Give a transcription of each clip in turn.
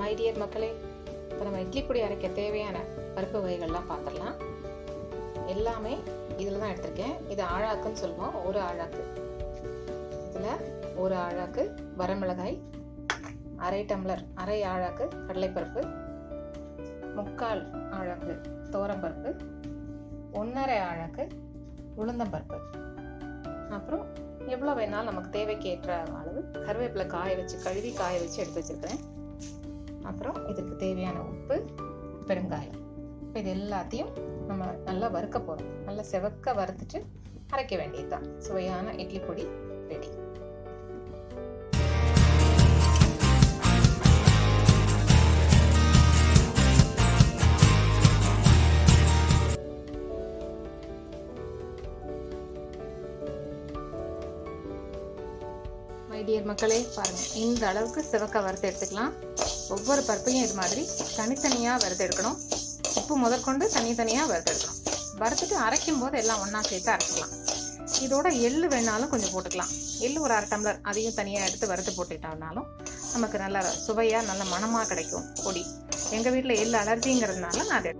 My dear மக்களே, இப்போ நம்ம இட்லி பொடி அரைக்க தேவையான பருப்பு வகைகள்லாம் பார்த்துடலாம். எல்லாமே இதில் தான் எடுத்திருக்கேன். இது ஆழாக்குன்னு சொல்லுவோம். ஒரு ஆழாக்கு, இதில் ஒரு ஆழாக்கு வரமிளகாய், அரை டம்ளர் அரை ஆழாக்கு கடலைப்பருப்பு, 3/4 ஆழாக்கு துவரம்பருப்பு, 1/2 ஆழாக்கு உளுந்தம்பருப்பு, அப்புறம் எவ்வளோ வேணாலும் நமக்கு தேவைக்கு ஏற்ற அளவு கருவேப்பிலை காய வச்சு கழுவி காய வச்சு எடுத்து வச்சுருக்கிறேன். அப்புறம் இதுக்கு தேவையான உப்பு, பெருங்காயம். இப்போ இது எல்லாத்தையும் நம்ம நல்லா வறுக்க போகிறோம். நல்லா செவக்க வறுத்துட்டு அரைக்க வேண்டியது தான். சுவையான இட்லி பொடி ரெடி. மை டியர் மக்களே, பாருங்கள், இந்த அளவுக்கு சிவக்க வறுத்து எடுத்துக்கலாம். ஒவ்வொரு பருப்பையும் இது மாதிரி தனித்தனியாக வறுத்து எடுக்கணும். உப்பு முதற்கொண்டு தனித்தனியாக வறுத்து எடுக்கணும். வறுத்துட்டு அரைக்கும் போது எல்லாம் ஒன்றா சேர்த்து அரைச்சிக்கலாம். இதோட எள்ளு வேணாலும் கொஞ்சம் போட்டுக்கலாம். எள்ளு ஒரு 1/2 டம்ளர் அதையும் தனியாக எடுத்து வறுத்து போட்டுக்கிட்டோம்னாலும் நமக்கு நல்ல சுவையாக நல்ல மணமாக கிடைக்கும் பொடி. எங்கள் வீட்டில் எள்ளு அலர்ஜிங்கிறதுனால நான் அதை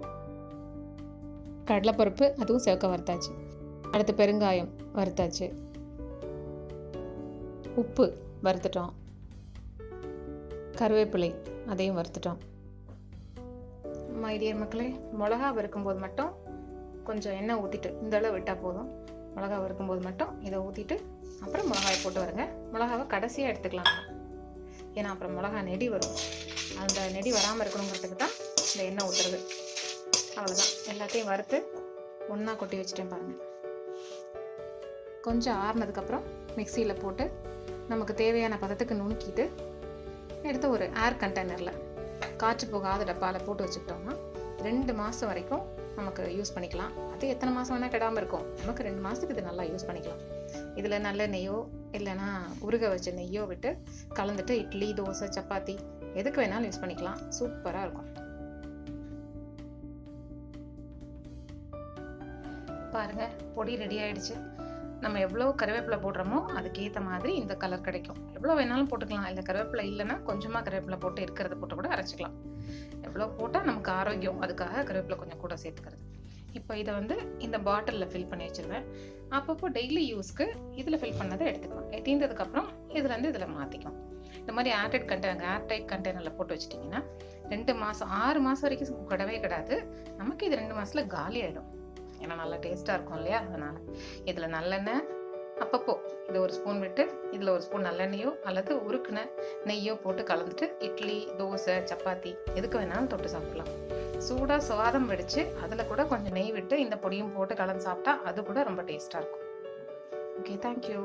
கடலைப்பருப்பு அதுவும் சிவக்க வறுத்தாச்சு. அடுத்து பெருங்காயம் வறுத்தாச்சு. உப்பு வறுத்துட்டோம். கருவேப்பிலை அதையும் வறுத்துட்டோம். மை டியர் மக்களே, மிளகா வறுக்கும்போது மட்டும் கொஞ்சம் எண்ணெய் ஊற்றிட்டு இந்த அளவு விட்டால் போதும். மிளகா வறுக்கும்போது மட்டும் இதை ஊற்றிட்டு அப்புறம் மிளகாயை போட்டு வருங்க. மிளகாவை கடைசியாக எடுத்துக்கலாம், ஏன்னா அப்புறம் மிளகா நெடி வரும். அந்த நெடி வராமல் இருக்கணுங்கிறதுக்கு தான் இந்த எண்ணெய் ஊற்றுறது. அவ்வளோதான். எல்லாத்தையும் வறுத்து ஒன்றா கொட்டி வச்சுட்டேன் பாருங்கள். கொஞ்சம் ஆறுனதுக்கப்புறம் மிக்சியில் போட்டு நமக்கு தேவையான பதத்துக்கு நுணுக்கிட்டு எடுத்து ஒரு ஏர் கண்டெய்னரில் காற்று போகாத டப்பாவில் போட்டு வச்சுக்கிட்டோம்னா 2 மாதம் வரைக்கும் நமக்கு யூஸ் பண்ணிக்கலாம். அது எத்தனை மாதம் வேணால் கெடாமல் இருக்கும். நமக்கு 2 மாதத்துக்கு இது நல்லா யூஸ் பண்ணிக்கலாம். இதில் நல்ல நெய்யோ இல்லைன்னா உருக வச்ச நெய்யோ விட்டு கலந்துட்டு இட்லி, தோசை, சப்பாத்தி எதுக்கு வேணாலும் யூஸ் பண்ணிக்கலாம். சூப்பராக இருக்கும். பாருங்கள், பொடி ரெடி ஆகிடுச்சு. நம்ம எவ்வளோ கருவேப்பிலை போடுறோமோ அதுக்கேற்ற மாதிரி இந்த கலர் கிடைக்கும். எவ்வளோ வேணாலும் போட்டுக்கலாம். இல்லை கருவேப்பிலை இல்லைன்னா கொஞ்சமாக கருவேப்பிலை போட்டு இருக்கிறத போட்டு கூட அரைச்சிக்கலாம். எவ்வளோ போட்டால் நமக்கு ஆரோக்கியம், அதுக்காக கருவேப்பிலை கொஞ்சம் கூட சேர்த்துக்கிறது. இப்போ இதை இந்த பாட்டிலில் ஃபில் பண்ணி வச்சுருவேன். அப்பப்போ டெய்லி யூஸ்க்கு இதில் ஃபில் பண்ணதை எடுத்துக்கலாம். தீர்ந்ததுக்கப்புறம் இதுலேருந்து இதில் மாற்றிக்கலாம். இந்த மாதிரி ஏர்டைட் கண்டெய்னரில் போட்டு வச்சுட்டிங்கன்னா 2 மாதம் 6 மாதம் வரைக்கும் கிடவே கிடாது. நமக்கு இது 2 மாதத்தில் காலி ஆகிடும். ஏன்னா நல்லா டேஸ்ட்டாக இருக்கும் இல்லையா? அதனால் இதில் நல்லெண்ணெய் அப்பப்போ இதை ஒரு ஸ்பூன் விட்டு இதில் ஒரு ஸ்பூன் நல்லெண்ணெயோ அல்லது உருக்குன நெய்யோ போட்டு கலந்துட்டு இட்லி, தோசை, சப்பாத்தி எதுக்கு வேணாலும் தொட்டு சாப்பிடலாம். சூடாக சாதம் வெடித்து அதில் கூட கொஞ்சம் நெய் விட்டு இந்த பொடியும் போட்டு கலந்து சாப்பிட்டா அது கூட ரொம்ப டேஸ்ட்டாக இருக்கும். Okay, thank you.